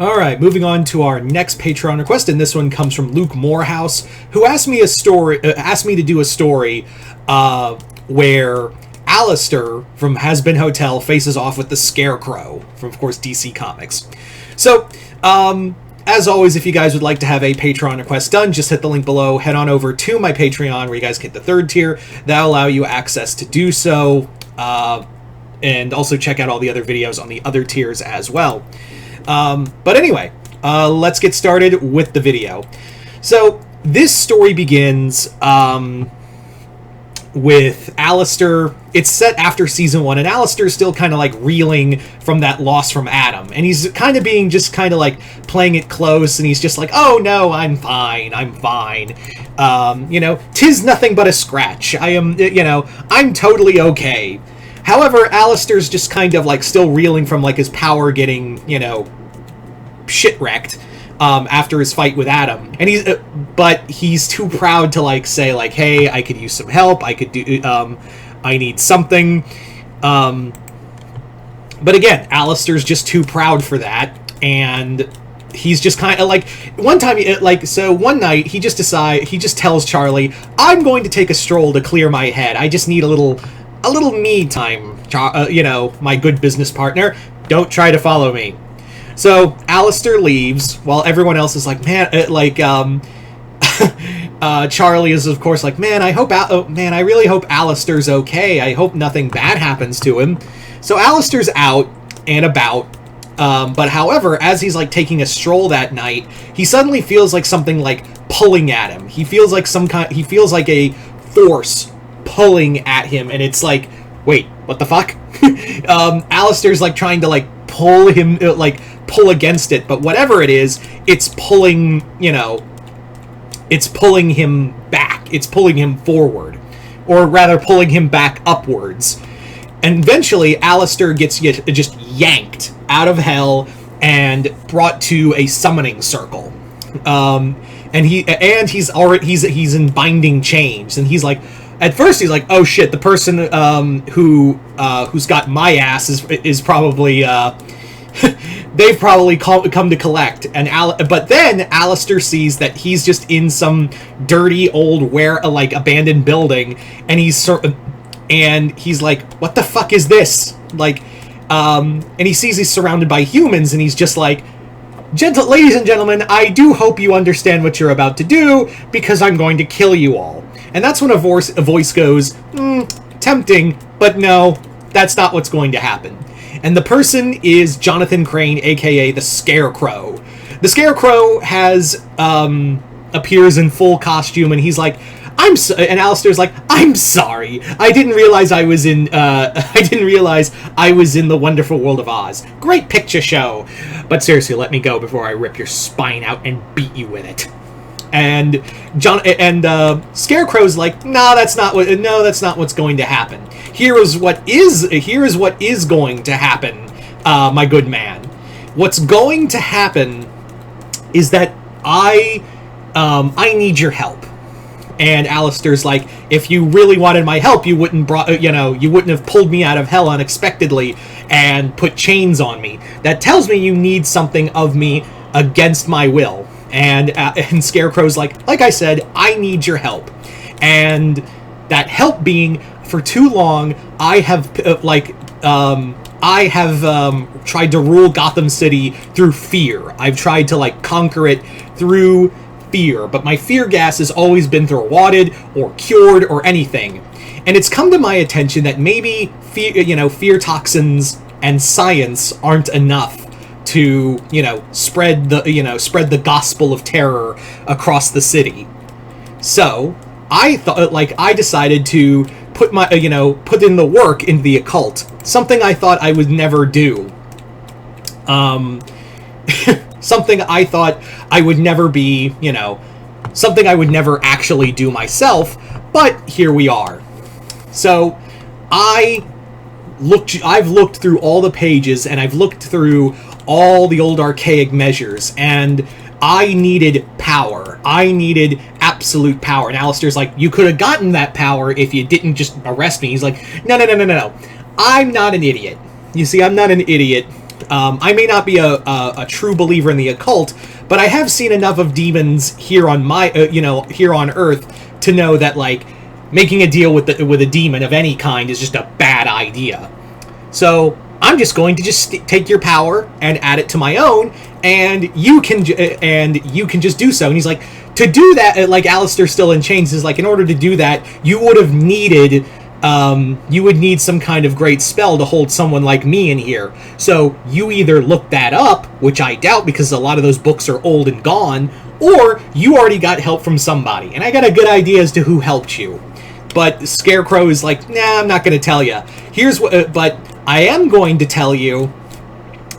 All right, moving on to our next Patreon request, and this one comes from Luke Morehouse, who asked me to do a story where Alastor from Has Been Hotel faces off with the Scarecrow from, of course, DC Comics. So, as always, if you guys would like to have a Patreon request done, just hit the link below, head on over to my Patreon where you guys get the 3rd tier. That'll allow you access to do so, and also check out all the other videos on the other tiers as well. But anyway, let's get started with the video. So, this story begins with Alastor. It's set after season 1, and Alastor's still kind of like reeling from that loss from Adam, and he's kind of being just kind of like playing it close, and he's just like, oh no, I'm fine, tis nothing but a scratch, I'm totally okay. However, Alastor's just kind of like still reeling from like his power getting, shit-wrecked after his fight with Adam, and he's too proud to like say like, hey, I could use some help, I need something, but again, Alastor's just too proud for that, and he's just kind of like, one night he just tells Charlie, I'm going to take a stroll to clear my head, I just need a little me time, my good business partner, don't try to follow me. So Alastor leaves while everyone else is like, man, Charlie is of course like, man, I really hope Alastor's okay. I hope nothing bad happens to him. So Alastor's out and about, but however, as he's like taking a stroll that night, he suddenly feels like something like pulling at him. He feels like a force pulling at him, and it's like, wait, what the fuck? Alastor's like trying to like pull against it, but whatever it is, it's pulling him back. It's pulling him forward, or rather pulling him back upwards. And eventually Alastor gets just yanked out of hell and brought to a summoning circle. And he's in binding chains, and he's like, at first he's like, oh shit, the person who's got my ass is probably they've probably come to collect, but then Alastor sees that he's just in some dirty old abandoned building, and he's like, what the fuck is this? And he sees he's surrounded by humans, and he's just like, ladies and gentlemen, I do hope you understand what you're about to do, because I'm going to kill you all. And that's when a voice goes, tempting, but no, that's not what's going to happen. And the person is Jonathan Crane, aka the Scarecrow. The Scarecrow appears in full costume, and he's like, and Alastor's like, I'm sorry, I didn't realize I was in the wonderful world of Oz. Great picture show, but seriously, let me go before I rip your spine out and beat you with it. And Scarecrow's like, no, that's not what's going to happen. Here is what is going to happen, my good man. What's going to happen is that I need your help. And Alastor's like, if you really wanted my help, you wouldn't have pulled me out of hell unexpectedly and put chains on me. That tells me you need something of me against my will. And Scarecrow's like I said, I need your help. And that help being, for too long, I have tried to rule Gotham City through fear. I've tried to conquer it through fear, but my fear gas has always been thwarted or cured or anything. And it's come to my attention that maybe fear toxins and science aren't enough to spread the gospel of terror across the city. So I thought, I decided to put in the work into the occult, something I thought I would never do. Something I thought I would never be, something I would never actually do myself, but here we are. So I've looked through all the pages, and I've looked through all the old archaic measures, and I needed power. I needed absolute power. And Alastor's like, you could have gotten that power if you didn't just arrest me. He's like, no. I'm not an idiot. You see, I'm not an idiot. I may not be a true believer in the occult, but I have seen enough of demons here on my, here on Earth to know that, like, making a deal with a demon of any kind is just a bad idea. So I'm just going to just take your power and add it to my own, and you can just do so. And he's like, to do that, like, Alastor still in chains is like, in order to do that, you would have needed. You would need some kind of great spell to hold someone like me in here. So you either look that up, which I doubt because a lot of those books are old and gone, or you already got help from somebody. And I got a good idea as to who helped you. But Scarecrow is like, nah, I'm not going to tell you. Here's what, but I am going to tell you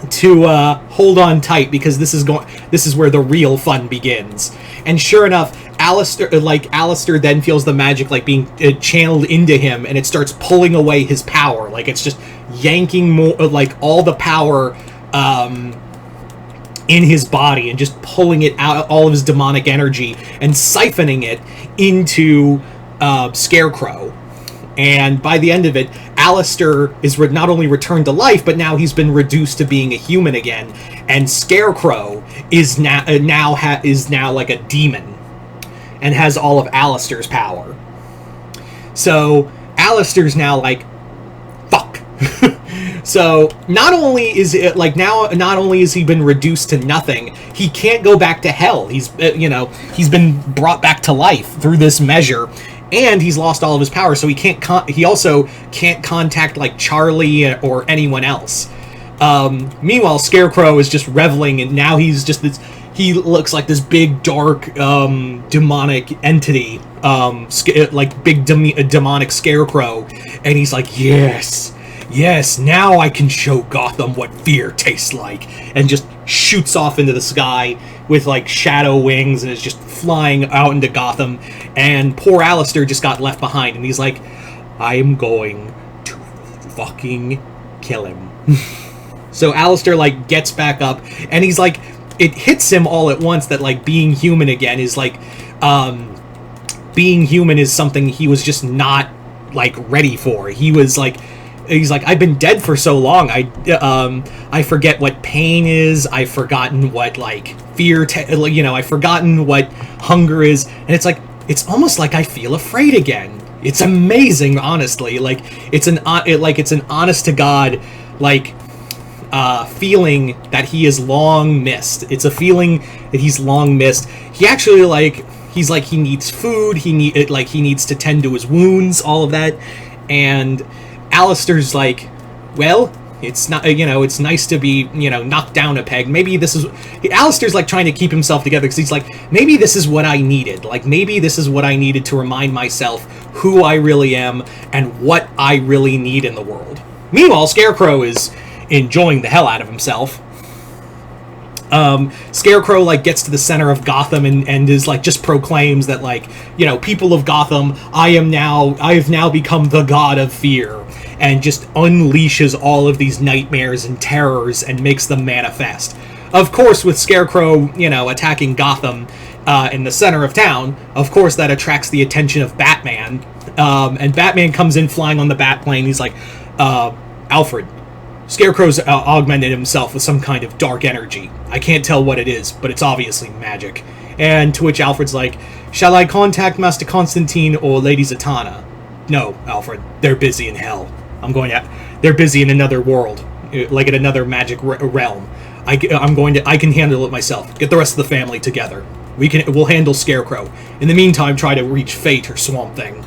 to hold on tight because this is where the real fun begins. And sure enough, Alastor then feels the magic like being channeled into him, and it starts pulling away his power. Like it's just yanking more, like all the power in his body, and just pulling it out, all of his demonic energy, and siphoning it into Scarecrow. And by the end of it, Alastor is not only returned to life, but now he's been reduced to being a human again. And Scarecrow is now like a demon, and has all of Alastor's power. So Alastor's now like, fuck. So not only is he been reduced to nothing, he can't go back to hell. He's been brought back to life through this measure. And he's lost all of his power, so he also can't contact, like, Charlie or anyone else. Meanwhile, Scarecrow is just reveling, and now he's just he looks like this big, dark, demonic entity, like big demonic Scarecrow, and he's like, yes, now I can show Gotham what fear tastes like, and just shoots off into the sky with, like, shadow wings, and is just flying out into Gotham, and poor Alastor just got left behind, and he's like, I'm going to fucking kill him. So Alastor, like, gets back up, and he's like, it hits him all at once that, like, being human again is, like, being human is something he was just not, like, ready for. He's like, I've been dead for so long. I forget what pain is. I've forgotten what, like, fear. I've forgotten what hunger is. And it's like, it's almost like I feel afraid again. It's amazing, honestly. Like, it's an honest to God, like, feeling that he is long missed. It's a feeling that he's long missed. He actually, like, he needs food. He needs to tend to his wounds. All of that, and Alastor's like, well, it's not, it's nice to be, knocked down a peg. Maybe this is... Alastor's, like, trying to keep himself together, because he's like, maybe this is what I needed. Like, maybe this is what I needed to remind myself who I really am and what I really need in the world. Meanwhile, Scarecrow is enjoying the hell out of himself. Scarecrow, like, gets to the center of Gotham and is, like, just proclaims that, like, people of Gotham, I have now become the god of fear, and just unleashes all of these nightmares and terrors and makes them manifest. Of course, with Scarecrow, attacking Gotham in the center of town, of course that attracts the attention of Batman, and Batman comes in flying on the Batplane. He's like, Alfred, Scarecrow's augmented himself with some kind of dark energy. I can't tell what it is, but it's obviously magic. And to which Alfred's like, shall I contact Master Constantine or Lady Zatanna? No, Alfred, they're busy in hell. They're busy in another world, like in another magic realm. I can handle it myself. Get the rest of the family together. We'll handle Scarecrow. In the meantime, try to reach Fate or Swamp Thing.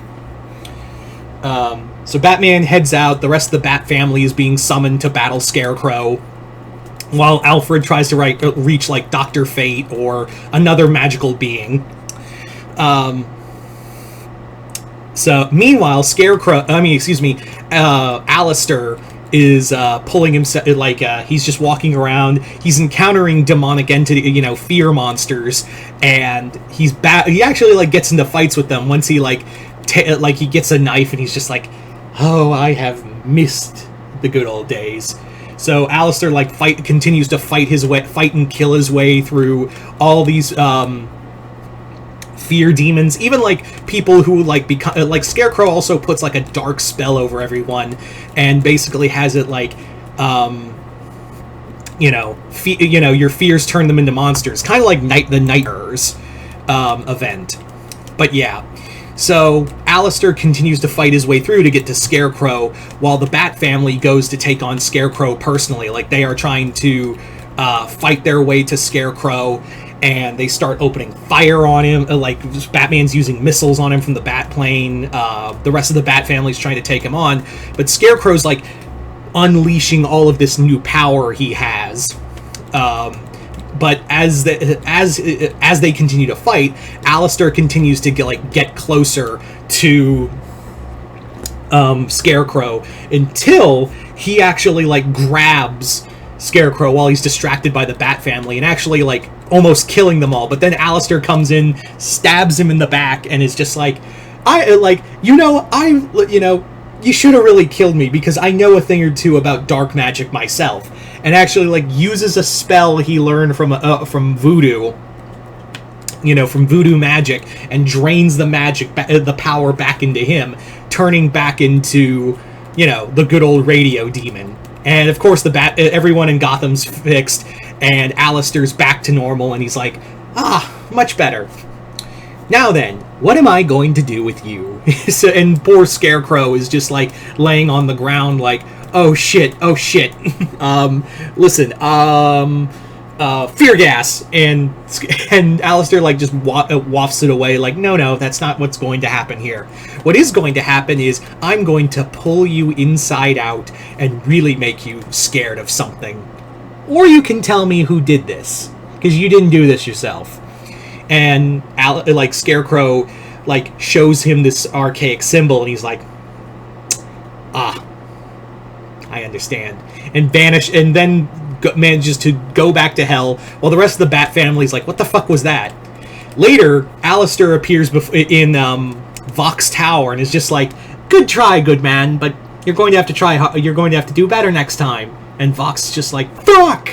So Batman heads out. The rest of the Bat family is being summoned to battle Scarecrow, while Alfred tries to reach, like, Dr. Fate or another magical being. So meanwhile, Alastor is pulling himself, like, he's just walking around. He's encountering demonic entity, fear monsters, and he actually, like, gets into fights with them once he, like, he gets a knife, and he's just like, oh, I have missed the good old days. So Alastor, like, continues to fight and kill his way through all these fear demons, even, like, people who, like, become, like, Scarecrow also puts, like, a dark spell over everyone, and basically has it, like, your fears turn them into monsters, kind of like the Nightmares event. But yeah, so Alastor continues to fight his way through to get to Scarecrow, while the Bat family goes to take on Scarecrow personally. Like, they are trying to fight their way to Scarecrow, and they start opening fire on him. Like, Batman's using missiles on him from the Bat plane. The rest of the Bat family's trying to take him on, but Scarecrow's like unleashing all of this new power he has. But as they continue to fight, Alastor continues to get closer to Scarecrow until he actually grabs Scarecrow while he's distracted by the Bat family, and actually almost killing them all. But then Alastor comes in, stabs him in the back, and is just like, you should have really killed me, because I know a thing or two about dark magic myself. And actually uses a spell he learned from voodoo, from voodoo magic, and drains the magic, the power back into him, turning back into, the good old radio demon. And of course everyone in Gotham's fixed, and Alastor's back to normal, and he's like, much better. Now then, what am I going to do with you? And poor Scarecrow is just laying on the ground oh shit. Listen, fear gas. And Alastor just wafts it away no, that's not what's going to happen here. What is going to happen is I'm going to pull you inside out and really make you scared of something. Or you can tell me who did this, because you didn't do this yourself. And Scarecrow shows him this archaic symbol, and he's like, I understand, and then manages to go back to hell, while the rest of the Bat family's like, what the fuck was that? Later, Alastor appears in Vox Tower, and is just like, good try, good man, but you're going to have to do better next time. And Vox is just like, fuck!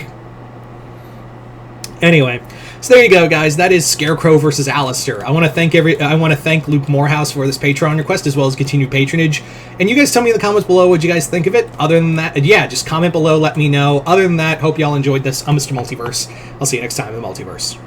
Anyway, so there you go, guys. That is Scarecrow versus Alastor. I want to thank Luke Morehouse for this Patreon request, as well as continued patronage. And you guys tell me in the comments below what you guys think of it. Other than that, yeah, just comment below, let me know. Other than that, hope y'all enjoyed this. I'm Mr. Multiverse. I'll see you next time in the Multiverse.